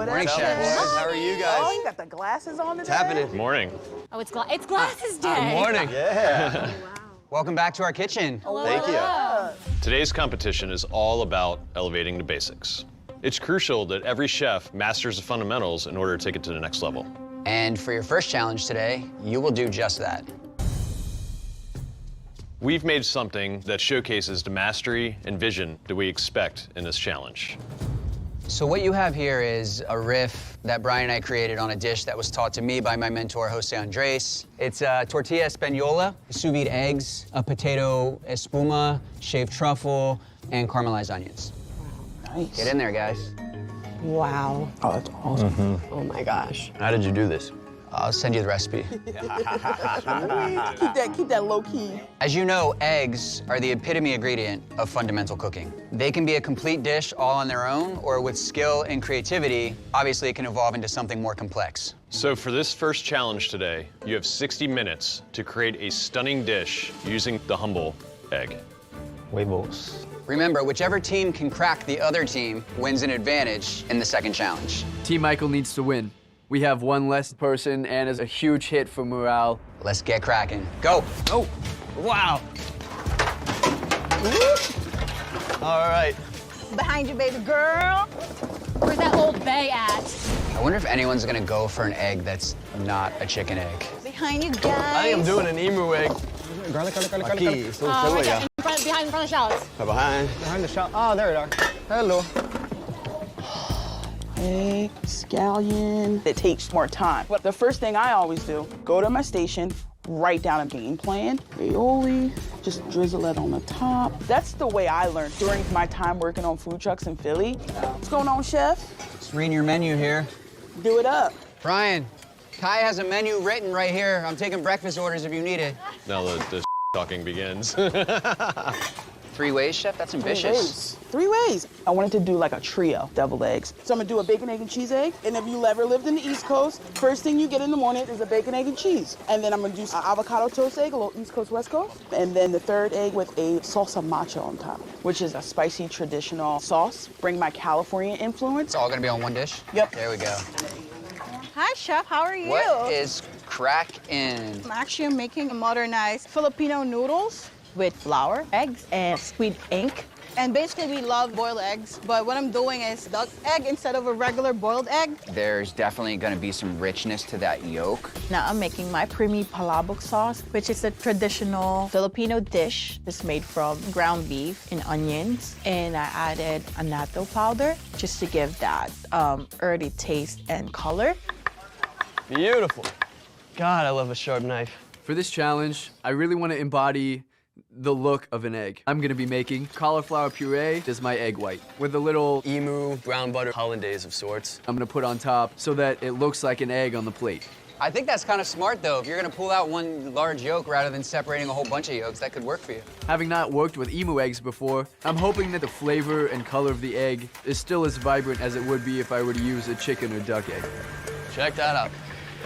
What Morning, up, chefs. chefs? How are you guys? Oh, you got the glasses on today? What's happening? Morning. Oh, it's glasses day. Morning. Yeah. Welcome back to our kitchen. Thank you. Today's competition is all about elevating the basics. It's crucial that every chef masters the fundamentals in order to take it to the next level. And for your first challenge today, you will do just that. We've made something that showcases the mastery and vision that we expect in this challenge. So what you have here is a riff that Bryan and I created on a dish that was taught to me by my mentor, Jose Andres. It's a tortilla española, sous vide eggs, a potato espuma, shaved truffle, and caramelized onions. Nice. Get in there, guys. Wow. Oh, that's awesome. Oh my gosh. How did you do this? I'll send you the recipe. keep that low key. As you know, eggs are the epitome ingredient of fundamental cooking. They can be a complete dish all on their own, or with skill and creativity, obviously it can evolve into something more complex. So for this first challenge today, you have 60 minutes to create a stunning dish using the humble egg. Huevos. Remember, whichever team can crack the other team wins an advantage in the second challenge. Team Michael needs to win. We have one less person, and it's a huge hit for morale. Let's get cracking. Go. Oh, wow. All right. Behind you, baby girl. Where's that old bay at? I wonder if anyone's gonna go for an egg that's not a chicken egg. Behind you, guys. I think I'm doing an emu egg. Garlic. Aquí, so Right yeah. there, behind the shells. Behind. Behind the shop. Oh, there it are. Hello. Egg, scallion. It takes more time. But the first thing I always do, go to my station, write down a game plan. Aioli, just drizzle it on the top. That's the way I learned during my time working on food trucks in Philly. What's going on, chef? Just reading your menu here. Do it up. Bryan, Kai has a menu written right here. I'm taking breakfast orders if you need it. Now the talking begins. 3 ways, chef? That's ambitious. 3 ways. I wanted to do like a trio, deviled eggs. So I'm gonna do a bacon, egg, and cheese egg. And if you ever lived in the East Coast, first thing you get in the morning is a bacon, egg, and cheese. And then I'm gonna do an avocado toast egg, a little East Coast, West Coast. And then the third egg with a salsa macho on top, which is a spicy traditional sauce. Bring my California influence. It's all gonna be on one dish? Yep. There we go. Hi, Chef. How are you? What is crackin'? I'm actually making modernized Filipino noodles with flour, eggs, and squid ink. And basically, we love boiled eggs, but what I'm doing is duck egg instead of a regular boiled egg. There's definitely gonna be some richness to that yolk. Now I'm making my creamy palabok sauce, which is a traditional Filipino dish. It's made from ground beef and onions. And I added annatto powder just to give that earthy taste and color. Beautiful. God, I love a sharp knife. For this challenge, I really want to embody the look of an egg. I'm gonna be making cauliflower puree as my egg white with a little Emu, brown butter, hollandaise of sorts. I'm gonna put on top so that it looks like an egg on the plate. I think that's kind of smart, though. If you're gonna pull out one large yolk rather than separating a whole bunch of yolks, that could work for you. Having not worked with emu eggs before, I'm hoping that the flavor and color of the egg is still as vibrant as it would be if I were to use a chicken or duck egg. Check that out.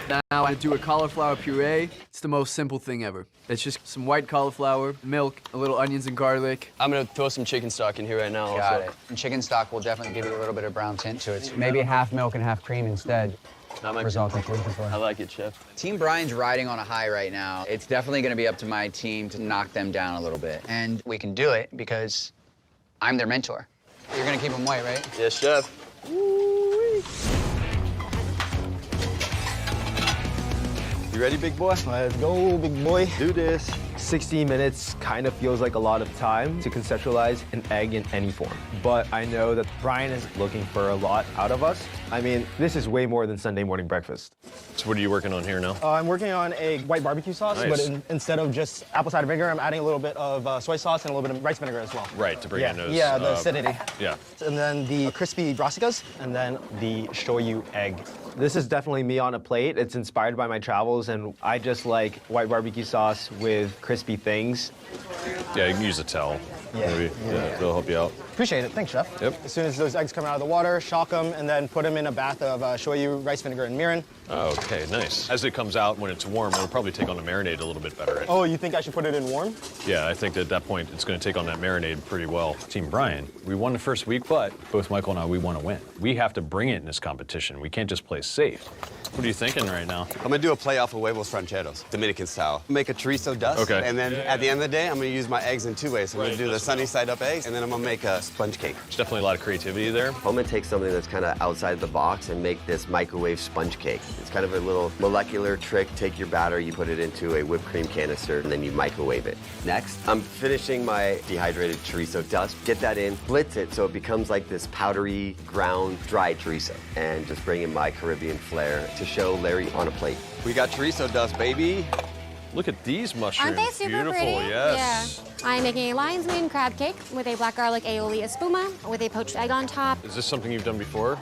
Now I do a cauliflower puree. It's the most simple thing ever. It's just some white cauliflower, milk, a little onions and garlic. I'm gonna throw some chicken stock in here right now. Got also. it. And chicken stock will definitely give you a little bit of brown tint to it. So maybe half milk and half cream instead. Not my Result that you're looking for. I like it, chef. Team Bryan's riding on a high right now. It's definitely gonna be up to my team to knock them down a little bit. And we can do it because I'm their mentor. You're gonna keep them white, right? Yes, chef. You ready, big boy? Let's go, big boy. Do this. 60 minutes kind of feels like a lot of time to conceptualize an egg in any form. But I know that Bryan is looking for a lot out of us. I mean, this is way more than Sunday morning breakfast. So what are you working on here now? I'm working on a white barbecue sauce, Nice. but instead of just apple cider vinegar, I'm adding a little bit of soy sauce and a little bit of rice vinegar as well. Right, to bring Yeah, in those... yeah, the acidity. Yeah. And then the crispy brassicas, and then the shoyu egg. This is definitely me on a plate. It's inspired by my travels, and I just like white barbecue sauce with crispy things. Yeah, you can use a towel. Maybe. Yeah, they'll help you out. Appreciate it. Thanks, Chef. Yep. As soon as those eggs come out of the water, shock them, and then put them in a bath of shoyu, rice vinegar, and mirin. Oh, okay, nice. As it comes out, when it's warm, it'll probably take on the marinade a little bit better. Right? Oh, you think I should put it in warm? Yeah, I think that at that point, it's going to take on that marinade pretty well. Team Bryan, we won the first week, but both Michael and I, we want to win. We have to bring it in this competition. We can't just play safe. What are you thinking right now? I'm gonna do a play off of huevos rancheros, Dominican style. Make a chorizo dust, Okay. and then at the end of the day, I'm gonna use my eggs in 2 ways. I'm gonna do the sunny side up eggs, and then I'm gonna make a sponge cake. There's definitely a lot of creativity there. I'm gonna take something that's kind of outside the box and make this microwave sponge cake. It's kind of a little molecular trick. Take your batter, you put it into a whipped cream canister, and then you microwave it. Next, I'm finishing my dehydrated chorizo dust. Get that in, blitz it so it becomes like this powdery, ground, dried chorizo. And just bring in my Caribbean flair to show Larry on a plate. We got chorizo dust, baby. Look at these mushrooms. Aren't they super Beautiful, pretty? yes. Yeah. I'm making a lion's mane crab cake with a black garlic aioli espuma with a poached egg on top. Is this something you've done before?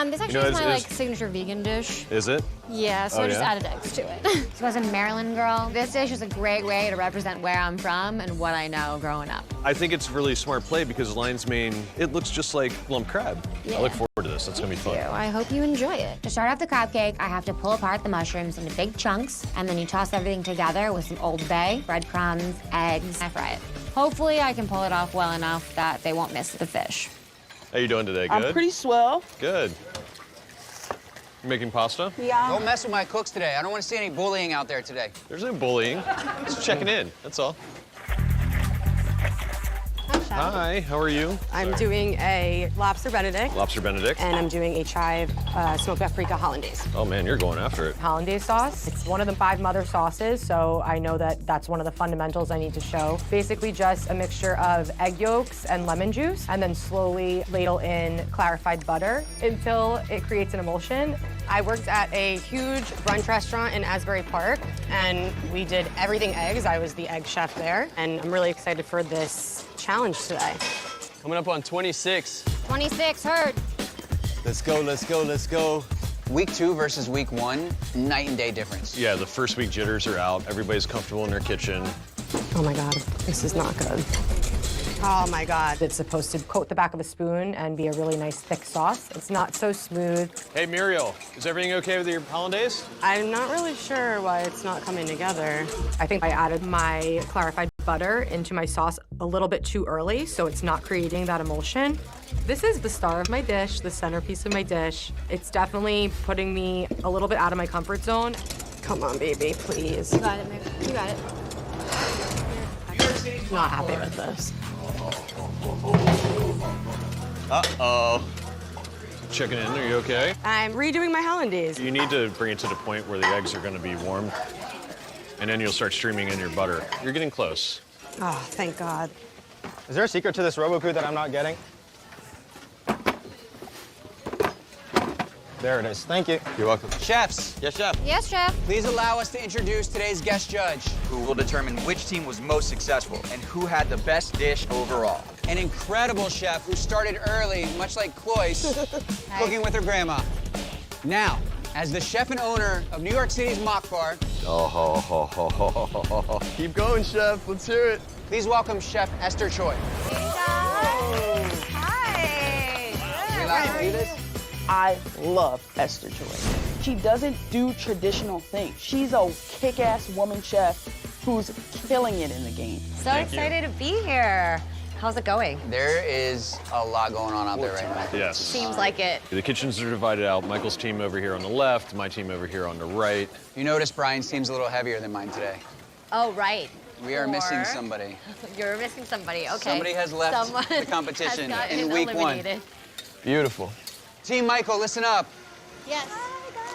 This actually is my is- signature vegan dish. Is it? Yeah, so Oh, I just yeah? added eggs to it. So as a Maryland girl, this dish is a great way to represent where I'm from and what I know growing up. I think it's a really smart play because lion's mane, it looks just like lump crab. Yeah. I look forward to this. That's gonna be fun. I hope you enjoy it. To start off the crab cake, I have to pull apart the mushrooms into big chunks, and then you toss everything together with some Old Bay, breadcrumbs, eggs. I fry it. Hopefully, I can pull it off well enough that they won't miss the fish. How you doing today? Good? I'm pretty swell. Good. You making pasta? Yeah. Don't mess with my cooks today. I don't want to see any bullying out there today. There's no bullying. Just checking in, that's all. Hi, how are you? I'm doing a lobster benedict. Lobster Benedict. And I'm doing a chive smoked paprika hollandaise. Oh man, you're going after it. Hollandaise sauce. It's one of the 5 mother sauces, so I know that that's one of the fundamentals I need to show. Basically just a mixture of egg yolks and lemon juice, and then slowly ladle in clarified butter until it creates an emulsion. I worked at a huge brunch restaurant in Asbury Park, and we did everything eggs. I was the egg chef there, and I'm really excited for this challenge today. Coming up on 26. 26, heard. Let's go, let's go, let's go. Week 2 versus week 1, night and day difference. Yeah, the first week jitters are out. Everybody's comfortable in their kitchen. Oh my God, this is not good. Oh my God. It's supposed to coat the back of a spoon and be a really nice thick sauce. It's not so smooth. Hey, Muriel, is everything okay with your hollandaise? I'm not really sure why it's not coming together. I think I added my clarified butter into my sauce a little bit too early, so it's not creating that emulsion. This is the star of my dish, the centerpiece of my dish. It's definitely putting me a little bit out of my comfort zone. Come on, baby, please. You got it, Mary. You got it. Not happy with this. Uh-oh. Checking in, are you okay? I'm redoing my hollandaise. You need to bring it to the point where the eggs are gonna be warm, and then you'll start streaming in your butter. You're getting close. Oh, thank God. Is there a secret to this Roboku that I'm not getting? There it is. Thank you. You're welcome. Chefs, Yes, chef. Yes, chef. please allow us to introduce today's guest judge. Who will determine which team was most successful and who had the best dish overall. An incredible chef who started early, much like Cloyce, cooking with her grandma. Now, as the chef and owner of New York City's Mock Bar, Oh, ho, ho, ho, ho, ho, ho, ho. Keep going, Chef. Let's hear it. please welcome Chef Esther Choi. Hi. We allowed to do this? I love Esther Choi. She doesn't do traditional things. She's a kick-ass woman chef who's killing it in the game. So excited to be here. How's it going? There is a lot going on out there right now. Yes. Seems like it. The kitchens are divided out. Michael's team over here on the left, my team over here on the right. You notice Brian's team's a little heavier than mine today. Oh, right. We are missing Or- somebody. You're missing somebody. Okay. Somebody has left Someone the competition has gotten in week 1. eliminated. Beautiful. Team Michael, listen up. Yes.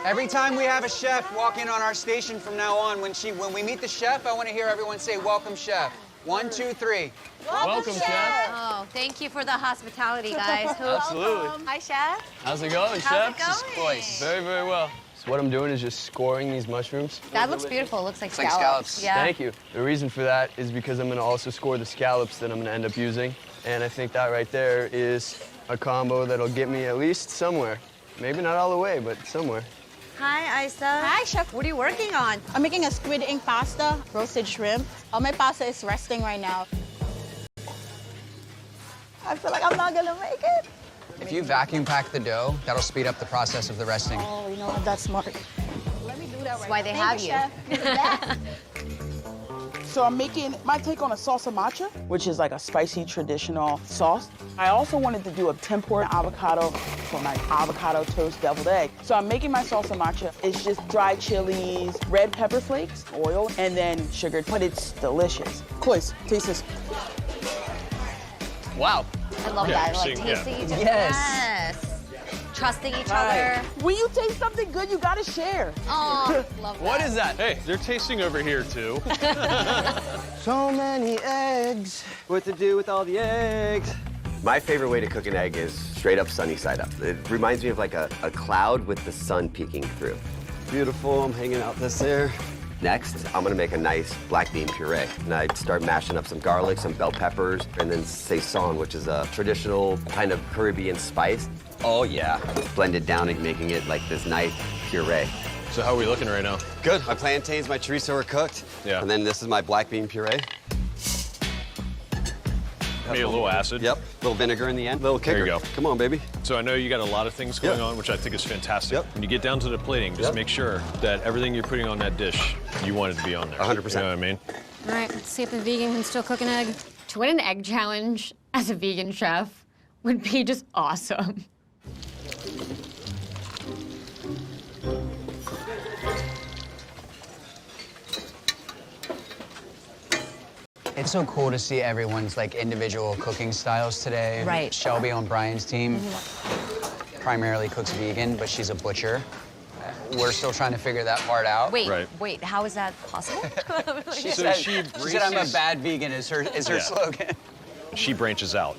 Every time we have a chef walk in on our station from now on, when we meet the chef, I want to hear everyone say, "Welcome, chef." 1, 2, 3. Welcome, Chef. Oh, thank you for the hospitality, guys. Absolutely. Hi, chef. How's it going, How's Chef? it going? Cloyce. Very, very well. So what I'm doing is just scoring these mushrooms. That looks beautiful. It looks like like scallops. scallops. Yeah. Thank you. The reason for that is because I'm going to also score the scallops that I'm going to end up using. And I think that right there is a combo that'll get me at least somewhere. Maybe not all the way, but somewhere. Hi, Isa. Hi, chef. What are you working on? I'm making a squid ink pasta, roasted shrimp. All my pasta is resting right now. I feel like I'm not gonna make it. If you vacuum pack the dough, that'll speed up the process of the resting. Oh, you know what? That's smart. Let me do that That's why they have you. So I'm making my take on a salsa matcha, which is like a spicy traditional sauce. I also wanted to do a tempura avocado for my avocado toast deviled egg. So I'm making my salsa matcha. It's just dried chilies, red pepper flakes, oil, and then sugar, but it's delicious. Kois, taste this. Wow. I love Yeah, that. Like see, yeah. tasting each other. Yes. Trusting each Right. other. When you taste something good, you gotta share. Oh, love that. What is that? Hey, they're tasting over here too. So many eggs. What to do with all the eggs? My favorite way to cook an egg is straight up sunny side up. It reminds me of like a cloud with the sun peeking through. Beautiful, I'm hanging out this there. Next, I'm gonna make a nice black bean puree. And I start mashing up some garlic, some bell peppers, and then saison, which is a traditional kind of Caribbean spice. Oh yeah. Blend it down and making it like this nice puree. So how are we looking right now? Good, my plantains, my chorizo are cooked. Yeah. And then this is my black bean puree. Maybe a little acid. Yep, little vinegar in the end, little kicker. There you go. Come on, baby. So I know you got a lot of things going Yep. on, which I think is fantastic. Yep. When you get down to the plating, just Yep. make sure that everything you're putting on that dish, you want it to be on there. 100%. You know what I mean? All right, let's see if the vegan can still cook an egg. To win an egg challenge as a vegan chef would be just awesome. It's so cool to see everyone's like individual cooking styles today. Right. Shelby on Brian's team primarily cooks vegan, but she's a butcher. We're still trying to figure that part out. Wait, Right. wait, how is that possible? She So said, she she said I'm a braces- bad vegan is her Yeah. slogan. She branches out.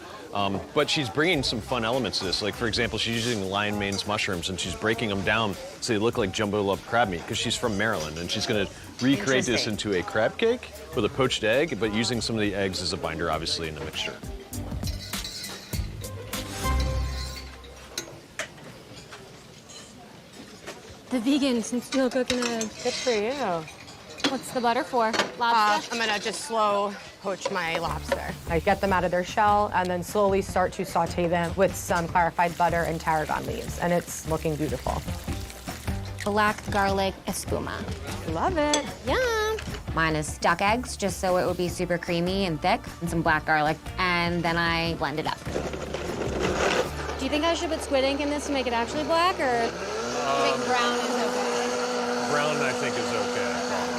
But she's bringing some fun elements to this. Like, for example, she's using lion mane's mushrooms and she's breaking them down so they look like jumbo love crab meat because she's from Maryland and she's going to recreate this Interesting. into a crab cake with a poached egg, but using some of the eggs as a binder, obviously, in the mixture. The vegans can still cook an egg. Good for you. What's the butter for? Lobster? I'm gonna just slow poach my lobster. I get them out of their shell and then slowly start to saute them with some clarified butter and tarragon leaves, and it's looking beautiful. Black garlic espuma. Love it. Yum. Mine is duck eggs, just so it would be super creamy and thick, and some black garlic, and then I blend it up. Do you think I should put squid ink in this to make it actually black, or do you think brown is okay? Brown, I think, is okay.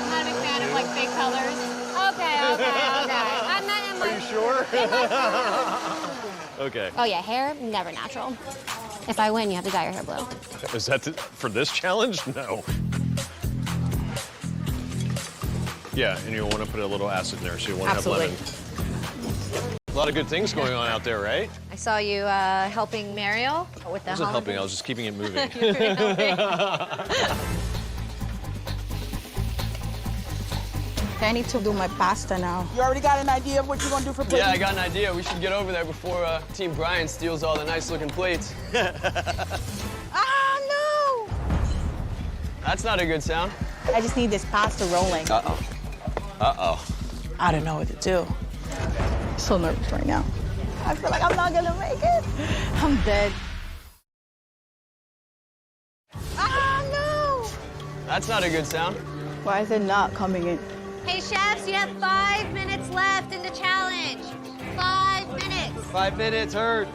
I'm not a big fan of like fake colors. Okay. I'm not in my. Are you sure? Okay. Oh yeah, hair never natural. If I win, you have to dye your hair blue. Is that for this challenge? No. Yeah, and you'll want to put a little acid in there, so you want to have Absolutely. lemon. A lot of good things going on out there, right? I saw you helping Mariel with the I wasn't helping, I holiday. was just keeping it moving. I need to do my pasta now. You already got an idea of what you're gonna do for plating? Yeah, I got an idea. We should get over there before Team Bryan steals all the nice-looking plates. Ah, no! That's not a good sound. I just need this pasta rolling. Uh-oh. Uh-oh. I don't know what to do. I'm so nervous right now. I feel like I'm not gonna make it. I'm dead. Ah, no! That's not a good sound. Why is it not coming in? Hey, chefs, you have 5 minutes left in the challenge. 5 minutes. 5 minutes, heard.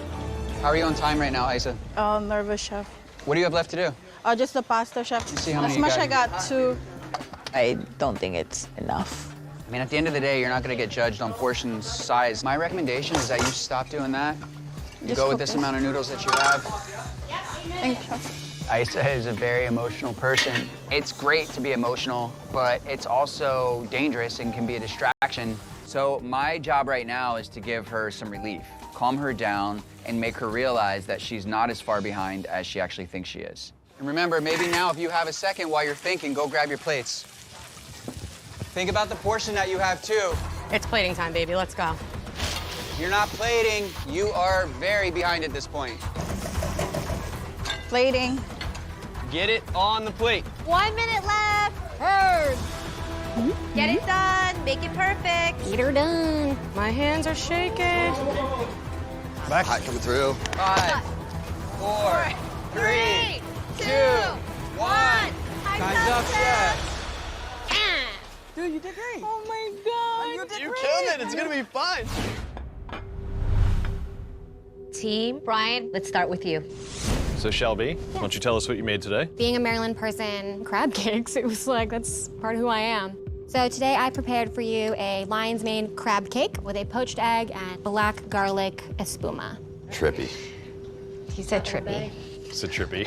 How are you on time right now, Isa? Oh, nervous, chef. What do you have left to do? Oh, just the pasta, chef. see how many As you much got. I got 2. I don't think it's enough. I mean, at the end of the day, you're not gonna get judged on portion size. My recommendation is that you stop doing that. You Just go with cook this this. amount of noodles that you have. Thank you, chef. Isa is a very emotional person. It's great to be emotional, but it's also dangerous and can be a distraction. So my job right now is to give her some relief, calm her down, and make her realize that she's not as far behind as she actually thinks she is. And remember, maybe now if you have a second while you're thinking, go grab your plates. Think about the portion that you have too. It's plating time, baby. Let's go. If you're not plating, you are very behind at this point. Plating. Get it on the plate. 1 minute left. Heard. Get it done. Make it perfect. Get her done. My hands are shaking. Back. Hot coming through. 5, 4, 3, 2, 1. Time's up, chef. Dude, you did great. Oh my God. You did You great. killed it. It's gonna be fine. Team Bryan, let's start with you. So Shelby, why don't you tell us what you made today? Being a Maryland person, crab cakes, it was like, that's part of who I am. So today I prepared for you a lion's mane crab cake with a poached egg and black garlic espuma. Trippy. He said trippy. It's a trippy.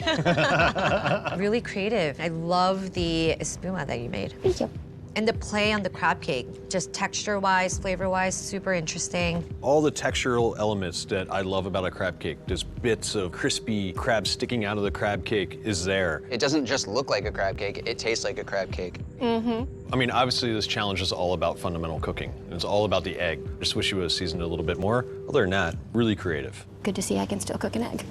Really creative. I love the espuma that you made. Thank you. And the play on the crab cake, just texture-wise, flavor-wise, super interesting. All the textural elements that I love about a crab cake, just bits of crispy crab sticking out of the crab cake is there. It doesn't just look like a crab cake, it tastes like a crab cake. I mean, obviously this challenge is all about fundamental cooking. It's all about the egg. I just wish you would have seasoned it a little bit more. Other than that, really creative. Good to see I can still cook an egg.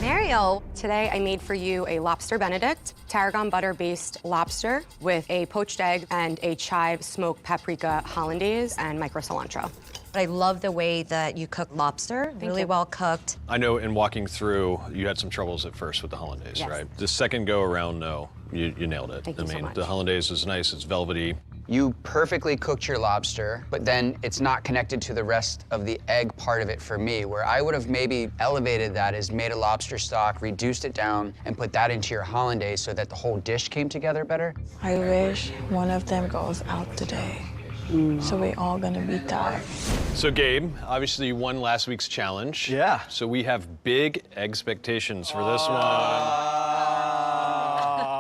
Mariel, today I made for you a lobster Benedict, tarragon butter-based lobster with a poached egg and a chive smoked paprika hollandaise and micro cilantro. But I love the way that you cook lobster, really well cooked. I know in walking through, you had some troubles at first with the hollandaise, Yes. right? The second go around, no, you nailed it. Thank you so much. The hollandaise is nice, it's velvety. You perfectly cooked your lobster, but then it's not connected to the rest of the egg part of it for me, where I would have maybe elevated that as made a lobster stock, reduced it down, and put that into your hollandaise so that the whole dish came together better. I wish one of them goes out today. So we're all gonna be tired. So Gabe, obviously you won last week's challenge. Yeah. So we have big expectations for this one.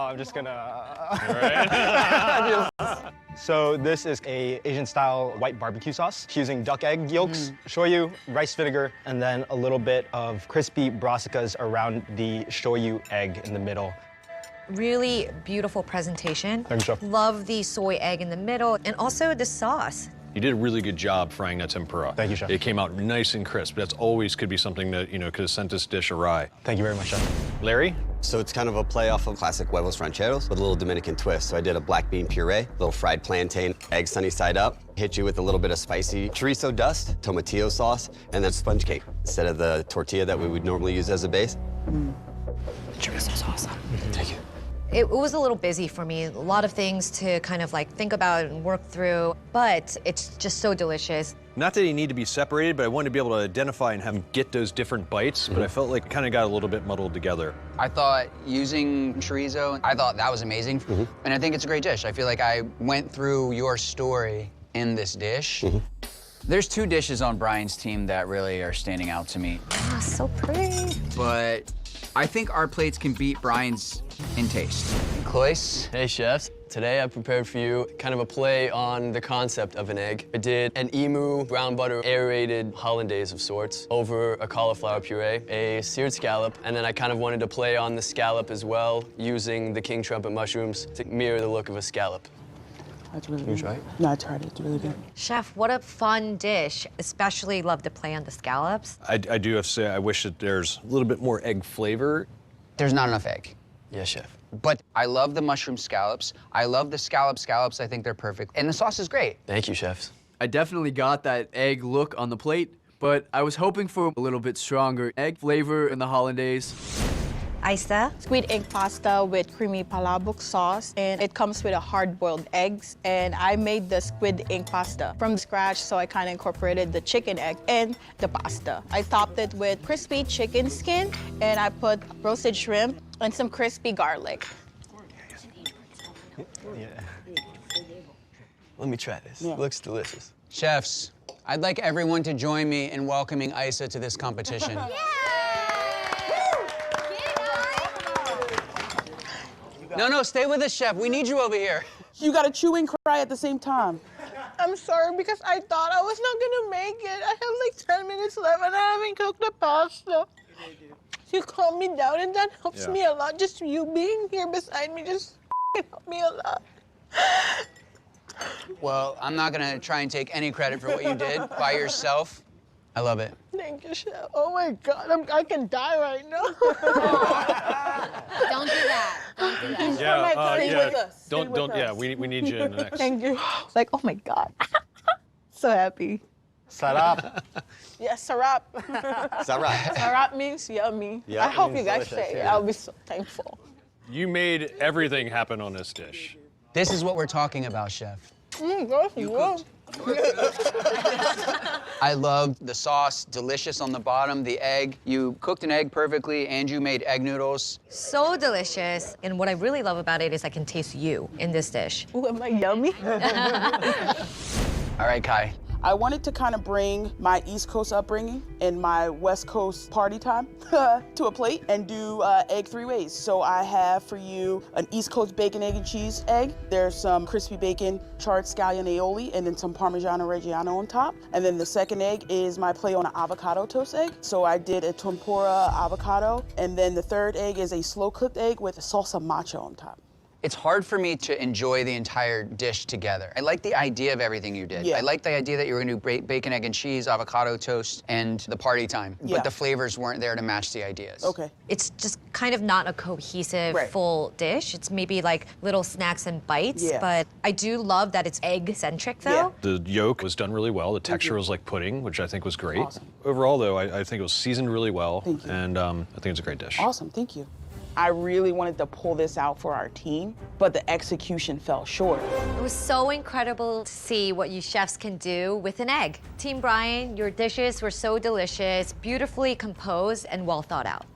I'm just gonna. All right. So this is a Asian-style white barbecue sauce using duck egg yolks, shoyu, rice vinegar, and then a little bit of crispy brassicas around the shoyu egg in the middle. Really beautiful presentation. Thanks, Chef. Love the soy egg in the middle, and also the sauce. You did a really good job frying that tempura. Thank you, Chef. It came out nice and crisp. That's always could be something that, you know, could have sent this dish awry. Thank you very much, Chef. Larry? So it's kind of a play off of classic huevos rancheros with a little Dominican twist. So I did a black bean puree, little fried plantain, egg sunny side up, hit you with a little bit of spicy chorizo dust, tomatillo sauce, and then sponge cake instead of the tortilla that we would normally use as a base. Chorizo's awesome. Thank you. It was a little busy for me. A lot of things to kind of like think about and work through, but it's just so delicious. Not that they need to be separated, but I wanted to be able to identify and have them get those different bites, but I felt like it kind of got a little bit muddled together. I thought using chorizo, I thought that was amazing. And I think it's a great dish. I feel like I went through your story in this dish. There's two dishes on Bryan's team that really are standing out to me. Ah, so pretty. But I think our plates can beat Bryan's in taste. Cloyce? Hey, chefs. Today I prepared for you kind of a play on the concept of an egg. I did an emu brown butter aerated hollandaise of sorts over a cauliflower puree, a seared scallop, and then I kind of wanted to play on the scallop as well using the king trumpet mushrooms to mirror the look of a scallop. That's really good. try it? No, I tried it. It's really good. Chef, what a fun dish. Especially love to play on the scallops. I do have to say, I wish that there's a little bit more egg flavor. There's not enough egg. Yes, chef. But I love the mushroom scallops. I love the scallops. I think they're perfect. And the sauce is great. Thank you, chefs. I definitely got that egg look on the plate, but I was hoping for a little bit stronger egg flavor in the hollandaise. Isa? Squid egg pasta with creamy palabok sauce, and it comes with a hard-boiled eggs. And I made the squid egg pasta from scratch, so I kind of incorporated the chicken egg and the pasta. I topped it with crispy chicken skin, and I put roasted shrimp and some crispy garlic. Let me try this. Yeah. Looks delicious. Chefs, I'd like everyone to join me in welcoming Isa to this competition. No, stay with us, chef. We need you over here. You gotta chew and cry at the same time. I'm sorry because I thought I was not gonna make it. I have like 10 minutes left and I haven't cooked the pasta. You calm me down and that helps me a lot. Just you being here beside me just helped me a lot. Well, I'm not gonna try and take any credit for what you did by yourself. I love it. Thank you, Chef. Oh my God, I can die right now. Don't do that. Don't do that. Stay with us. Stay Don't, with us. yeah, we need you in the next. Thank you. Like, oh my God. So happy. Sarap. Yes, sarap. Sarap. Sarap means yummy. Yeah, I hope means you guys delicious, say it. yeah. I'll be so thankful. You made everything happen on this dish. This is what we're talking about, Chef. Good. I loved the sauce, delicious on the bottom, the egg. You cooked an egg perfectly, and you made egg noodles. So delicious. And what I really love about it is I can taste you in this dish. Ooh, am I yummy? All right, Kai. I wanted to kind of bring my East Coast upbringing and my West Coast party time to a plate and do egg 3 ways. So I have for you an East Coast bacon, egg, and cheese egg. There's some crispy bacon, charred scallion aioli, and then some Parmigiano Reggiano on top. And then the second egg is my play on an avocado toast egg. So I did a tempura avocado. And then the third egg is a slow cooked egg with a salsa macho on top. It's hard for me to enjoy the entire dish together. I like the idea of everything you did. Yeah. I like the idea that you were gonna do bacon, egg, and cheese, avocado toast, and the party time. Yeah. But the flavors weren't there to match the ideas. Okay. It's just kind of not a cohesive Right. full dish. It's maybe like little snacks and bites, Yeah. but I do love that it's egg-centric though. Yeah. The yolk was done really well. The texture was like pudding, which I think was great. Awesome. Overall, though, I think it was seasoned really well. Thank you. And I think it's a great dish. Awesome, thank you. I really wanted to pull this out for our team, but the execution fell short. It was so incredible to see what you chefs can do with an egg. Team Bryan, your dishes were so delicious, beautifully composed, and well thought out.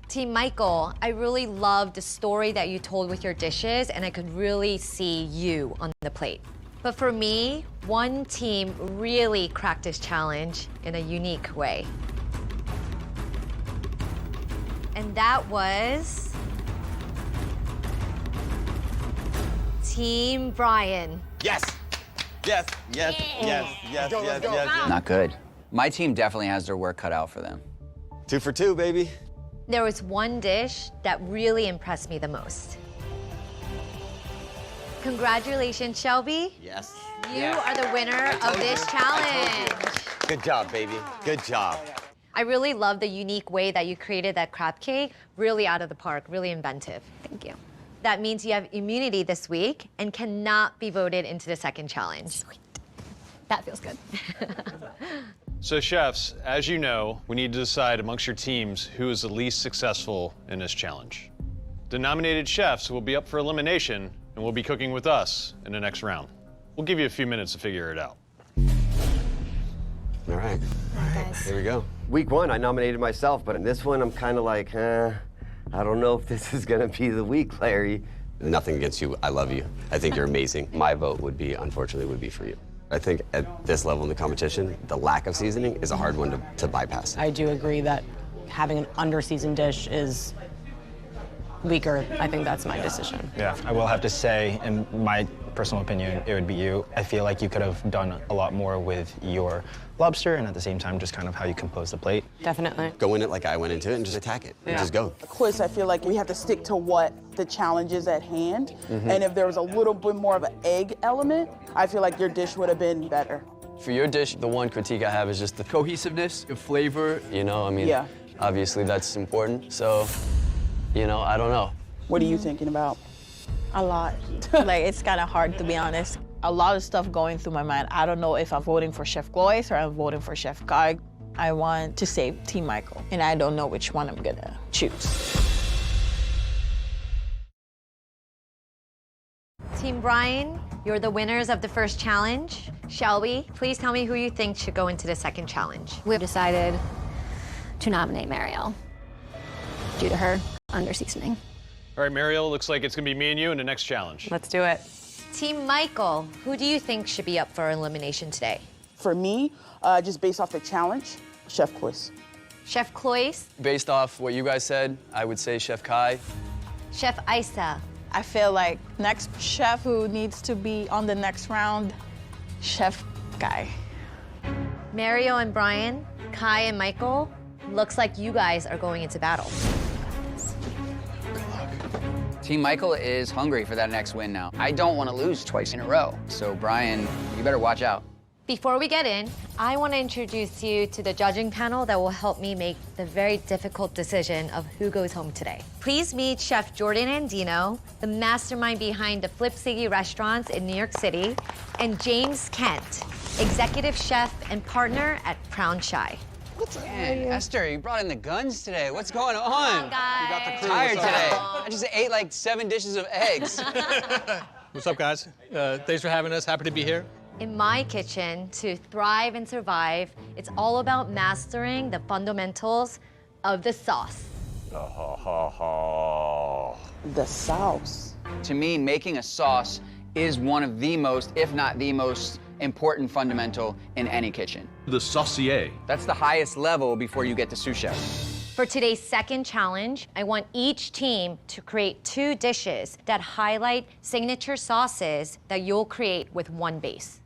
Team Michael, I really loved the story that you told with your dishes, and I could really see you on the plate. But for me, one team really cracked this challenge in a unique way. And that was Team Bryan. Yes. Yes. Yes. Yes. Yes. Yes. Yes. Not good. My team definitely has their work cut out for them. 2 for 2, baby. There was one dish that really impressed me the most. Congratulations, Shelby. Yes. You are the winner of this challenge. Good job, baby. Good job. I really love the unique way that you created that crab cake. Really out of the park, really inventive. Thank you. That means you have immunity this week and cannot be voted into the second challenge. Sweet. That feels good. So, chefs, as you know, we need to decide amongst your teams who is the least successful in this challenge. The nominated chefs will be up for elimination and will be cooking with us in the next round. We'll give you a few minutes to figure it out. All right. Here we go. Week 1, I nominated myself, but in this one, I'm kind of like, I don't know if this is gonna be the week, Larry. Nothing against you. I love you. I think you're amazing. My vote would be, unfortunately, would be for you. I think at this level in the competition, the lack of seasoning is a hard one to bypass. I do agree that having an under-seasoned dish is weaker. I think that's my decision. Yeah, I will have to say, in my personal opinion, it would be you. I feel like you could have done a lot more with your lobster and at the same time just kind of how you compose the plate. Definitely. Go in it like I went into it and just attack it. And just go. Quiz, I feel like we have to stick to what the challenge is at hand. And if there was a little bit more of an egg element, I feel like your dish would have been better. For your dish, the one critique I have is just the Cohesiveness, the flavor. You know, I mean, Yeah. obviously that's important. So, you know, I don't know. What are you thinking about? A lot. Like, it's kind of hard, to be honest. A lot of stuff going through my mind. I don't know if I'm voting for Chef Glois or I'm voting for Chef Kai. I want to save Team Michael, and I don't know which one I'm gonna choose. Team Bryan, you're the winners of the first challenge. Shelby, please tell me who you think should go into the second challenge. We've decided to nominate Mariel due to her under-seasoning. All right, Mariel, looks like it's gonna be me and you in the next challenge. Let's do it. Team Michael, who do you think should be up for elimination today? For me, just based off the challenge, Chef Quiz. Chef Clois, Based off what you guys said, I would say Chef Kai. Chef Isa, I feel like next chef who needs to be on the next round, Chef Kai. Mario and Bryan, Kai and Michael, looks like you guys are going into battle. Team Michael is hungry for that next win now. I don't want to lose twice in a row. So, Bryan, you better watch out. Before we get in, I want to introduce you to the judging panel that will help me make the very difficult decision of who goes home today. Please meet Chef Jordan Andino, the mastermind behind the Flip Siggy restaurants in New York City, and James Kent, executive chef and partner at Crown Shy. Man, Esther, you brought in the guns today. What's going on? guys. You got the crew. Tired today. I just ate like 7 dishes of eggs. What's up, guys? Thanks for having us. Happy to be here. In my kitchen, to thrive and survive, it's all about mastering the fundamentals of the sauce. The sauce. To me, making a sauce is one of the most, if not the most, important fundamental in any kitchen. The saucier. That's the highest level before you get to sous chef. For today's second challenge, I want each team to create 2 dishes that highlight signature sauces that you'll create with one base.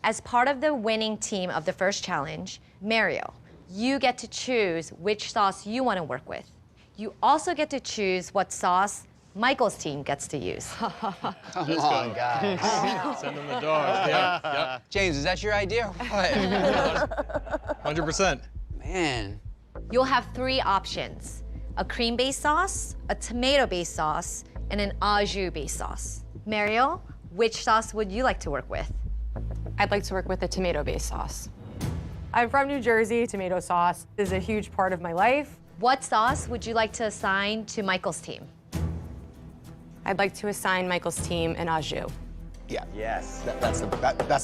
As part of the winning team of the first challenge, Mario, you get to choose which sauce you want to work with. You also get to choose what sauce Michael's team gets to use. Come on, guys. Send them the dogs. Yeah. James, is that your idea? What? 100%. Man. You'll have 3 options: a cream-based sauce, a tomato-based sauce, and an au jus-based sauce. Mario, which sauce would you like to work with? I'd like to work with a tomato-based sauce. I'm from New Jersey. Tomato sauce is a huge part of my life. What sauce would you like to assign to Michael's team? I'd like to assign Michael's team an au jus. Yeah. Yes. That's the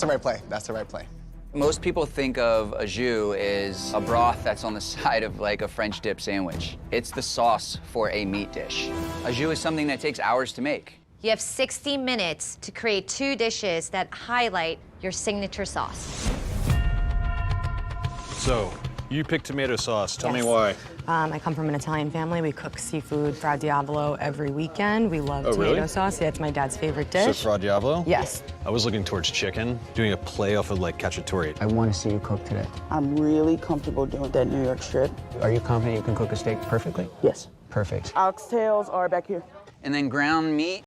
right play. That's the right play. Most people think of a jus as a broth that's on the side of like a French dip sandwich. It's the sauce for a meat dish. A jus is something that takes hours to make. You have 60 minutes to create 2 dishes that highlight your signature sauce. So, you picked tomato sauce. Tell me Yes. why. I come from an Italian family. We cook seafood fra diavolo every weekend. We love tomato really? sauce. Yeah, it's my dad's favorite So, dish. Fra Diavolo? Yes. I was looking towards chicken, doing a play off of like cacciatore. I want to see you cook today. I'm really comfortable doing that New York strip. Are you confident you can cook a steak perfectly? Yes. Perfect. Oxtails are back here. And then ground meat.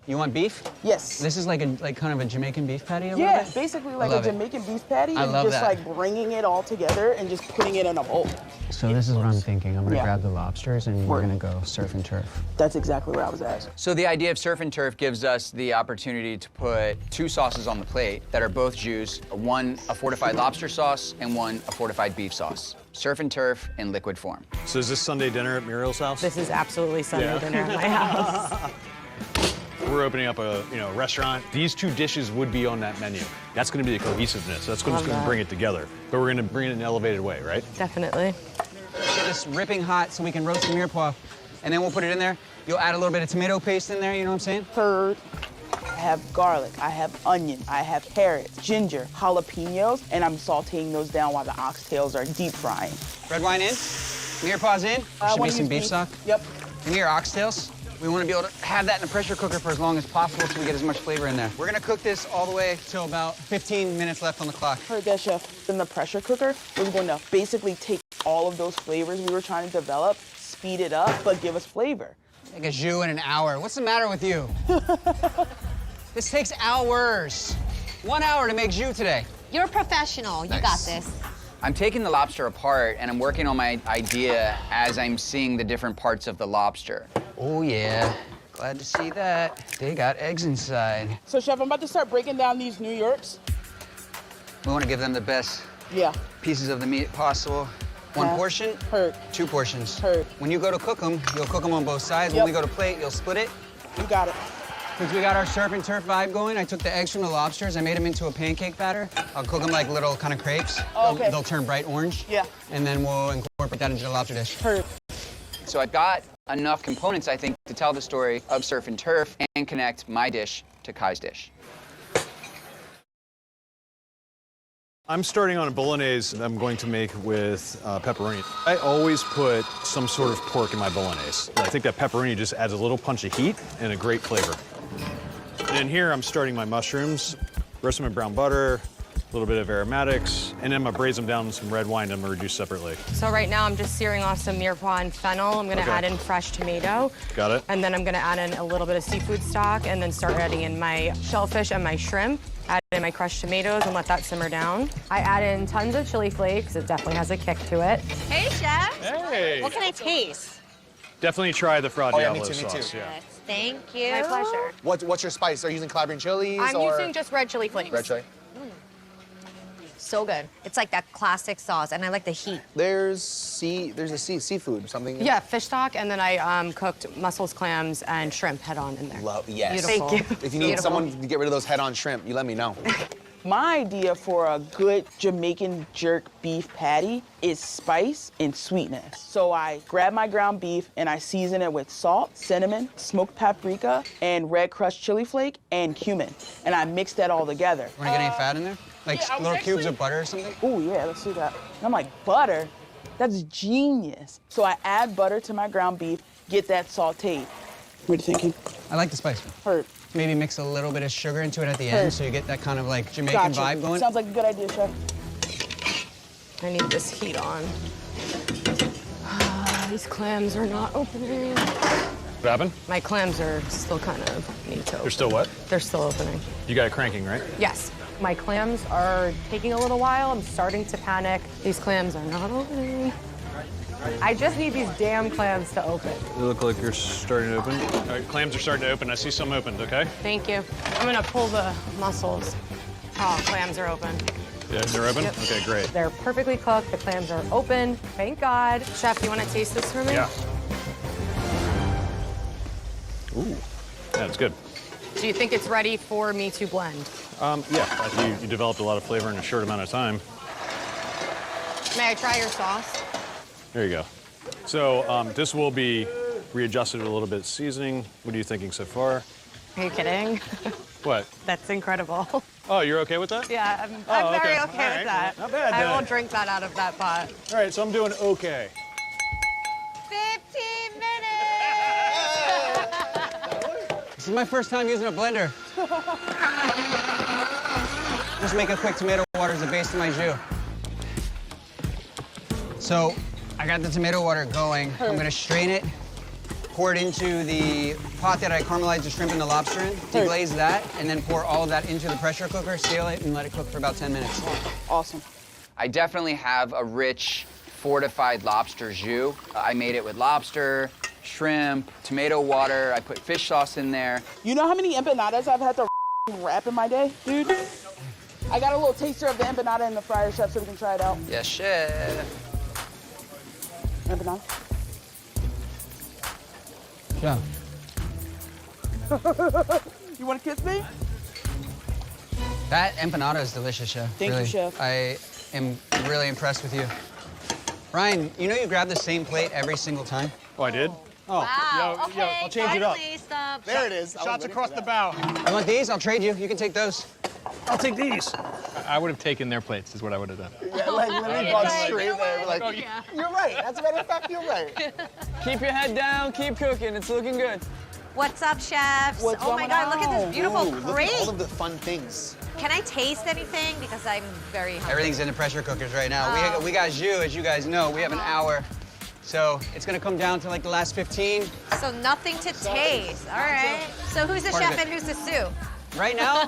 You want beef? Yes. This is like kind of a Jamaican beef patty a little Yeah, bit? basically I like a love it. Jamaican beef patty I and love just that. like bringing it all together and just putting it in a bowl. So this is what I'm thinking. I'm gonna Yeah. grab the lobsters and we're gonna go surf and turf. That's exactly where I was at. So the idea of surf and turf gives us the opportunity to put 2 sauces on the plate that are both jus, one a fortified lobster sauce and one a fortified beef sauce. Surf and turf in liquid form. So is this Sunday dinner at Muriel's house? This is absolutely Sunday dinner at my house. We're opening up a restaurant. These 2 dishes would be on that menu. That's going to be the cohesiveness. That's what's Love going to that. bring it together. But we're going to bring it in an elevated way, right? Definitely. Get this ripping hot so we can roast the mirepoix, and then we'll put it in there. You'll add a little bit of tomato paste in there, you know what I'm saying? Curd. I have garlic, I have onion, I have carrots, ginger, jalapenos, and I'm sauteing those down while the oxtails are deep frying. Red wine in, mirepoix in. There should be some beef stock. Yep. Give me your oxtails. We want to be able to have that in the pressure cooker for as long as possible so we get as much flavor in there. We're gonna cook this all the way till about 15 minutes left on the clock. Heard that, chef. In the pressure cooker, we're going to basically take all of those flavors we were trying to develop, speed it up, but give us flavor. Make a jus in an hour. What's the matter with you? This takes hours. 1 hour to make jus today. You're a professional. You got this. I'm taking the lobster apart and I'm working on my idea as I'm seeing the different parts of the lobster. Oh yeah, glad to see that. They got eggs inside. So, chef, I'm about to start breaking down these New Yorks. We want to give them the best pieces of the meat possible. One portion, 2 portions. When you go to cook them, you'll cook them on both sides. When we go to plate, you'll split it. You got it. Since we got our surf and turf vibe going, I took the eggs from the lobsters, I made them into a pancake batter. I'll cook them like little kind of crepes. Oh, okay. They'll turn bright orange. Yeah. And then we'll incorporate that into the lobster dish. So I've got enough components, I think, to tell the story of surf and turf and connect my dish to Kai's dish. I'm starting on a bolognese that I'm going to make with pepperoni. I always put some sort of pork in my bolognese. I think that pepperoni just adds a little punch of heat and a great flavor. And in here, I'm starting my mushrooms, roast them in brown butter, a little bit of aromatics, and then I'm gonna braise them down with some red wine. I'm gonna reduce separately. So right now I'm just searing off some mirepoix and fennel. I'm gonna add in fresh tomato. Got it. And then I'm gonna add in a little bit of seafood stock and then start adding in my shellfish and my shrimp. Add in my crushed tomatoes and let that simmer down. I add in tons of chili flakes. It definitely has a kick to it. Hey, chef. Hey. What can I taste? Definitely try the Fra Oh, yeah, Diavolo me too, me sauce. too. Yeah. Thank you. My pleasure. What's your spice? Are you using Calabrian chilies I'm or using just red chili flakes. red chili? so good. It's like that classic sauce, and I like the heat. There's seafood, something. Yeah, fish stock, and then I cooked mussels, clams, and shrimp head-on in there. Yes. Beautiful. Thank you. If you need someone to get rid of those head-on shrimp, you let me know. My idea for a good Jamaican jerk beef patty is spice and sweetness. So I grab my ground beef and I season it with salt, cinnamon, smoked paprika, and red crushed chili flake and cumin. And I mix that all together. Want to get any fat in there? Like yeah, little cubes of butter or something? Oh yeah, let's do that. And I'm like, butter? That's genius. So I add butter to my ground beef, get that sauteed. What are you thinking? I like the spice. Herb. Maybe mix a little bit of sugar into it at the end so you get that kind of like Jamaican vibe going. Sounds like a good idea, Chef. I need this heat on. These clams are not opening. What happened? My clams are still kind of need to open. They're still what? They're still opening. You got it cranking, right? Yes. My clams are taking a little while. I'm starting to panic. These clams are not opening. I just need these damn clams to open. They look like you're starting to open. All right, clams are starting to open. I see some opened, okay? Thank you. I'm gonna pull the mussels. Oh, clams are open. Yeah, they're open? Yep. Okay, great. They're perfectly cooked. The clams are open. Thank God. Chef, you want to taste this for me? Yeah. Ooh, yeah, it's good. Do you think it's ready for me to blend? Yeah, I think you developed a lot of flavor in a short amount of time. May I try your sauce? There you go. So this will be readjusted a little bit seasoning. What are you thinking so far? Are you kidding? What? That's incredible. Oh, you're okay with that? Yeah, I'm very okay All right. with that. Not bad, I then. will drink that out of that pot. All right, so I'm doing okay. 15 minutes! This is my first time using a blender. Just make a quick tomato water as the base of my jus. So I got the tomato water going. I'm gonna strain it, pour it into the pot that I caramelized the shrimp and the lobster in, deglaze that, and then pour all of that into the pressure cooker, seal it, and let it cook for about 10 minutes. Awesome. I definitely have a rich, fortified lobster jus. I made it with lobster, shrimp, tomato water. I put fish sauce in there. You know how many empanadas I've had to wrap in my day, dude? I got a little taster of the empanada in the fryer, Chef, so we can try it out. Yes, chef. Empanada. Yeah. You want to kiss me? That empanada is delicious, Chef. Thank you, Really. Chef. I am really impressed with you. Ryan, you know you grab the same plate every single time? Oh, I did? Oh. Wow, okay, I'll change it up. finally, stop. There it is. Shots across the bow. You want these? I'll trade you. You can take those. I'll take these. I would have taken their plates, is what I would have done. Yeah, like literally Yeah, gone right. straight You know there. what? Like, Yeah. you're right. As a matter of fact, you're right. Keep your head down, keep cooking. It's looking good. What's up, chefs? What's oh my going God, look at on? this beautiful Ooh, look crate. at all of the fun things. Can I taste anything? Because I'm very hungry. Everything's in the pressure cookers right now. We got jus, as you guys know. We have an hour. So it's gonna come down to like the last 15. So nothing to taste. All right. So who's the Part of chef it. and who's the sous? Right now,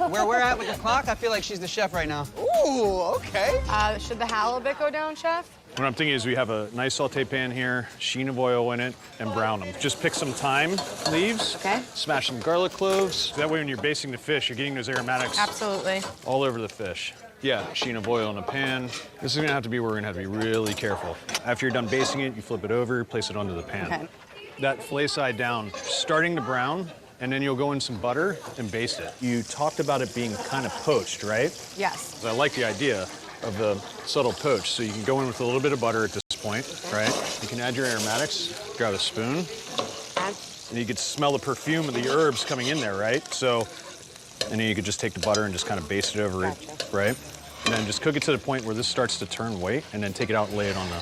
where we're at with the clock, I feel like she's the chef right now. Ooh, okay. Should the halibut go down, Chef? What I'm thinking is we have a nice saute pan here, sheen of oil in it, and brown them. Just pick some thyme leaves. Okay. Smash some garlic cloves. That way when you're basting the fish, you're getting those aromatics Absolutely. all over the fish. Yeah, sheen of oil in a pan. This is gonna have to be where we're gonna have to be really careful. After you're done basting it, you flip it over, place it onto the pan. Okay. That fillet side down, starting to brown, and then you'll go in some butter and baste it. You talked about it being kind of poached, right? Yes. So I like the idea of the subtle poach. So you can go in with a little bit of butter at this point, right? You can add your aromatics, grab a spoon, and you can smell the perfume of the herbs coming in there, right? So, and then you could just take the butter and just kind of baste it over it, right? And then just cook it to the point where this starts to turn white, and then take it out and lay it on the...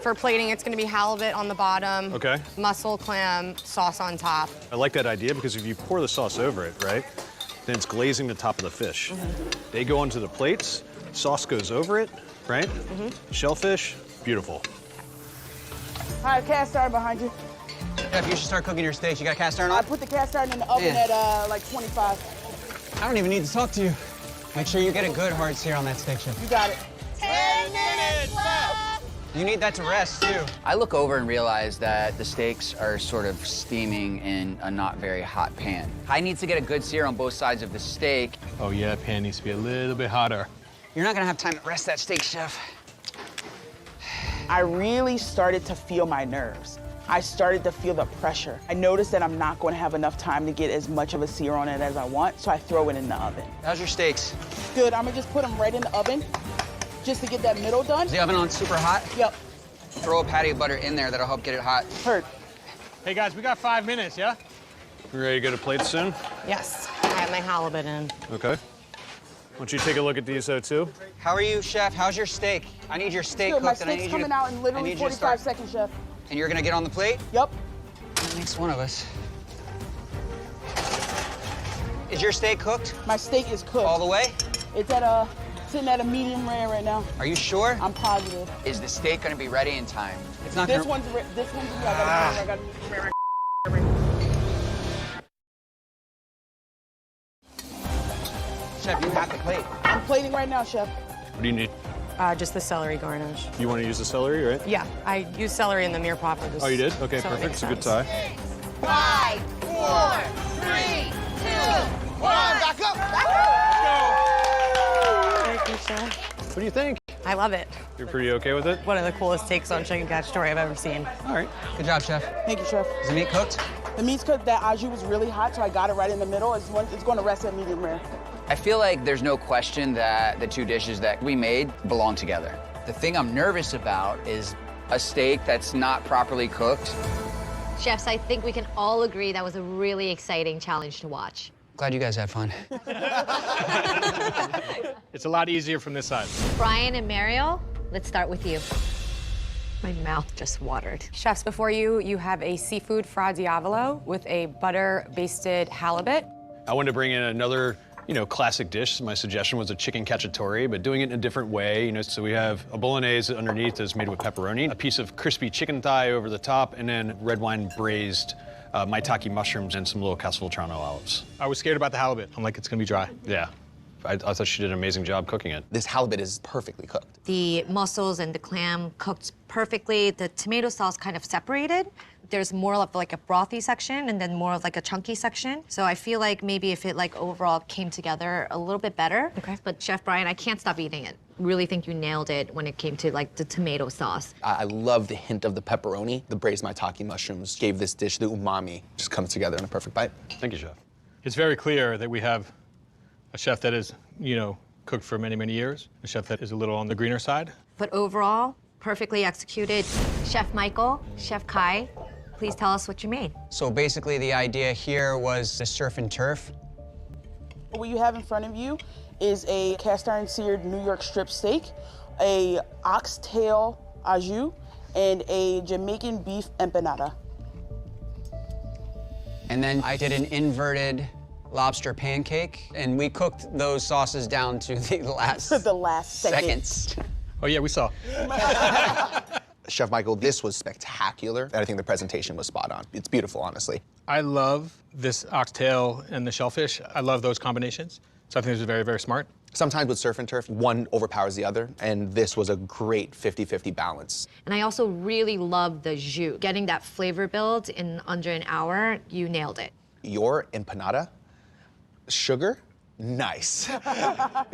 For plating, it's going to be halibut on the bottom. Okay. Mussel, clam, sauce on top. I like that idea because if you pour the sauce over it, right, then it's glazing the top of the fish. They go onto the plates, sauce goes over it, right? Shellfish, beautiful. Hi, cast iron behind you. Chef, you should start cooking your steaks. You got a cast iron I on? put the cast iron in the oven Man. at like 25. I don't even need to talk to you. Make sure you get a good hard sear on that steak, Chef. You got it. 10 minutes left. You need that to rest, too. I look over and realize that the steaks are sort of steaming in a not very hot pan. I need to get a good sear on both sides of the steak. Oh yeah, pan needs to be a little bit hotter. You're not gonna have time to rest that steak, chef. I really started to feel my nerves. I started to feel the pressure. I noticed that I'm not going to have enough time to get as much of a sear on it as I want, so I throw it in the oven. How's your steaks? Good, I'm gonna just put them right in the oven just to get that middle done. Is the oven on super hot? Yep. Throw a patty of butter in there, that'll help get it hot. Heard. Hey guys, we got 5 minutes, yeah? You ready to get a plate soon? Yes, I have my halibut in. Okay. Why don't you take a look at these, too? How are you, chef? How's your steak? I need your steak Good, my cooked, and I steak's need you coming to, out in I literally need you to 45 start. seconds, chef. And you're gonna get on the plate? Yep. That makes one of us. Is your steak cooked? My steak is cooked. All the way? It's sitting at a medium rare right now. Are you sure? I'm positive. Is the steak gonna be ready in time? It's not This gonna... one's I got medium rare. Chef, you have the plate. I'm plating right now, chef. What do you need? Just the celery garnish. You want to use the celery, right? Yeah, I used celery in the mere pot for this. Oh, you did? Okay, so it perfect. makes It's a good sense. tie. 5, 4, 3, 2, 1. Back up! Thank you, chef. What do you think? I love it. You're pretty okay with it? One of the coolest takes on chicken cacciatore I've ever seen. All right. Good job, chef. Thank you, chef. Is the meat cooked? The meat's cooked. That au jus was really hot, so I got it right in the middle. It's going to rest at medium rare. I feel like there's no question that the two dishes that we made belong together. The thing I'm nervous about is a steak that's not properly cooked. Chefs, I think we can all agree that was a really exciting challenge to watch. Glad you guys had fun. It's a lot easier from this side. Bryan and Mariel, let's start with you. My mouth just watered. Chefs, before you, you have a seafood fra diavolo with a butter-basted halibut. I wanted to bring in another, classic dish. My suggestion was a chicken cacciatore, but doing it in a different way. So we have a bolognese underneath that's made with pepperoni, a piece of crispy chicken thigh over the top, and then red wine braised maitake mushrooms and some little Castelvetrano olives. I was scared about the halibut. I'm like, it's gonna be dry. Yeah. I thought she did an amazing job cooking it. This halibut is perfectly cooked. The mussels and the clam cooked perfectly. The tomato sauce kind of separated. There's more of like a brothy section and then more of like a chunky section. So I feel like maybe if it overall came together a little bit better. Okay. But Chef Bryan, I can't stop eating it. Really think you nailed it when it came to the tomato sauce. I love the hint of the pepperoni. The braised maitake mushrooms gave this dish the umami. Just comes together in a perfect bite. Thank you, chef. It's very clear that we have a chef that is, cooked for many, many years, a chef that is a little on the greener side. But overall, perfectly executed. Chef Michael, Chef Kai, please tell us what you made. So basically the idea here was the surf and turf. What you have in front of you is a cast iron seared New York strip steak, a oxtail au jus, and a Jamaican beef empanada. And then I did an inverted lobster pancake, and we cooked those sauces down to the last, the last seconds. Oh yeah, we saw. Chef Michael, this was spectacular, and I think the presentation was spot on. It's beautiful, honestly. I love this oxtail and the shellfish. I love those combinations. So I think this is very, very smart. Sometimes with surf and turf, one overpowers the other, and this was a great 50-50 balance. And I also really love the jus. Getting that flavor build in under an hour, you nailed it. Your empanada, sugar, nice.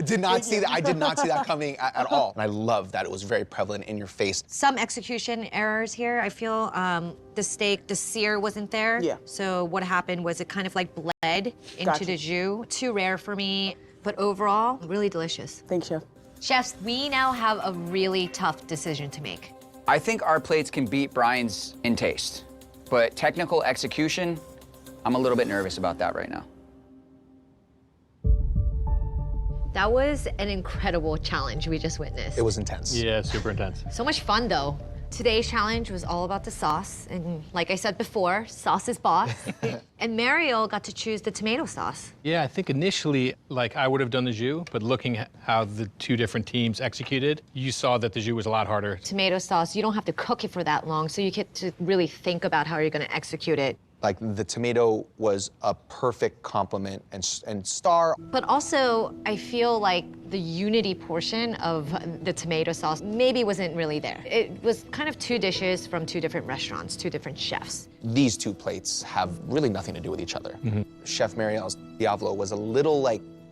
Did not see that. I did not see that coming at all. And I love that it was very prevalent in your face. Some execution errors here. I feel the steak, the sear wasn't there. Yeah. So what happened was it kind of bled into Gotcha. the jus. Too rare for me, but overall, really delicious. Thanks, chef. Chefs, we now have a really tough decision to make. I think our plates can beat Bryan's in taste, but technical execution, I'm a little bit nervous about that right now. That was an incredible challenge we just witnessed. It was intense. Yeah, super intense. So much fun, though. Today's challenge was all about the sauce, and like I said before, sauce is boss. And Mariel got to choose the tomato sauce. Yeah, I think initially, I would have done the jus, but looking at how the two different teams executed, you saw that the jus was a lot harder. Tomato sauce, you don't have to cook it for that long, so you get to really think about how you're gonna execute it. The tomato was a perfect complement and star. But also, I feel like the unity portion of the tomato sauce maybe wasn't really there. It was kind of two dishes from two different restaurants, two different chefs. These two plates have really nothing to do with each other. Chef Mariel's Diavolo was a little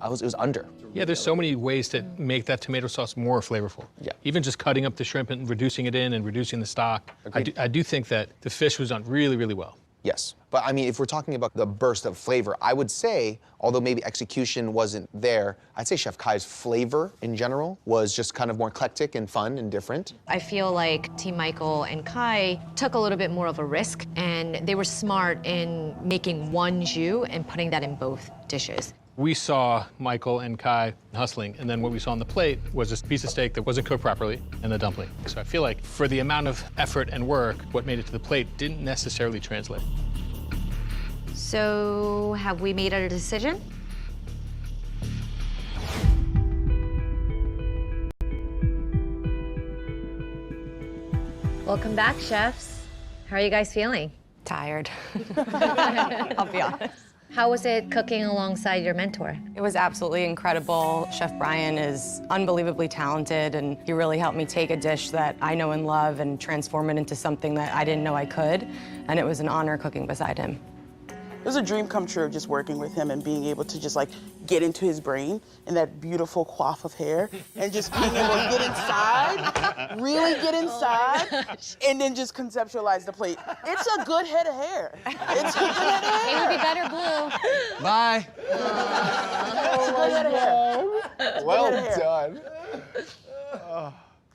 It was under. Yeah, there's so many ways to make that tomato sauce more flavorful. Yeah. Even just cutting up the shrimp and reducing it in and reducing the stock. I do think that the fish was done really, really well. Yes, but I mean, if we're talking about the burst of flavor, I would say, although maybe execution wasn't there, I'd say Chef Kai's flavor in general was just kind of more eclectic and fun and different. I feel like Team Michael and Kai took a little bit more of a risk, and they were smart in making one jus and putting that in both dishes. We saw Michael and Kai hustling, and then what we saw on the plate was this piece of steak that wasn't cooked properly and the dumpling. So I feel like for the amount of effort and work, what made it to the plate didn't necessarily translate. So have we made our decision? Welcome back, chefs. How are you guys feeling? Tired. I'll be honest. How was it cooking alongside your mentor? It was absolutely incredible. Chef Bryan is unbelievably talented, and he really helped me take a dish that I know and love and transform it into something that I didn't know I could, and it was an honor cooking beside him. It was a dream come true just working with him and being able to just like get into his brain and that beautiful coif of hair and just being able to get inside, really get inside, and then just conceptualize the plate. It's a good head of hair. It's a good head of hair. It would be better blue. Bye. It's a good head of hair. Well done.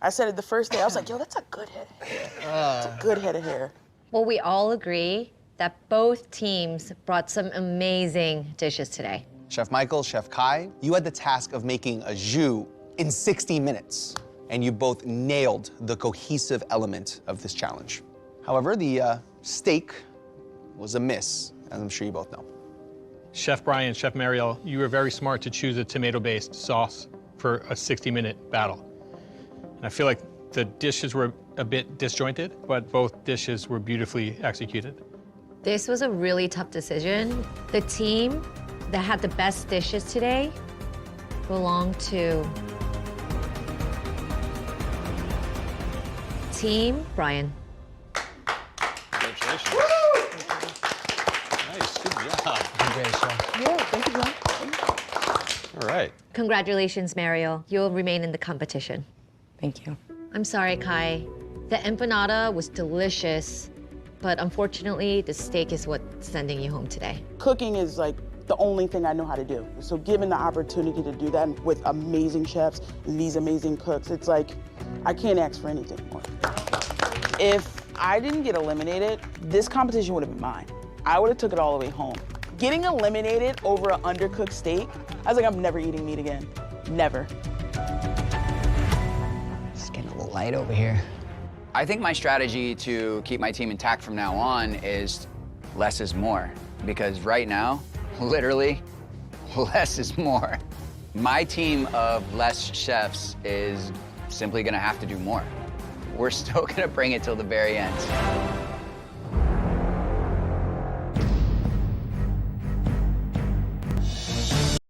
I said it the first day. I was like, yo, that's a good head of hair. It's a good head of hair. Well, we all agree that both teams brought some amazing dishes today. Chef Michael, Chef Kai, you had the task of making a jus in 60 minutes, and you both nailed the cohesive element of this challenge. However, the steak was a miss, as I'm sure you both know. Chef Bryan, Chef Mariel, you were very smart to choose a tomato-based sauce for a 60-minute battle. And I feel like the dishes were a bit disjointed, but both dishes were beautifully executed. This was a really tough decision. The team that had the best dishes today belonged to Team Bryan. Congratulations. Nice, good job. Yeah, thank you, John. All right. Congratulations, Mariel. You'll remain in the competition. Thank you. I'm sorry, Kai. The empanada was delicious, but unfortunately, the steak is what's sending you home today. Cooking is like the only thing I know how to do. So given the opportunity to do that with amazing chefs and these amazing cooks, it's like, I can't ask for anything more. If I didn't get eliminated, this competition would have been mine. I would have took it all the way home. Getting eliminated over an undercooked steak, I was like, I'm never eating meat again. Never. It's getting a little light over here. I think my strategy to keep my team intact from now on is less is more. Because right now, literally, less is more. My team of less chefs is simply gonna have to do more. We're still gonna bring it till the very end.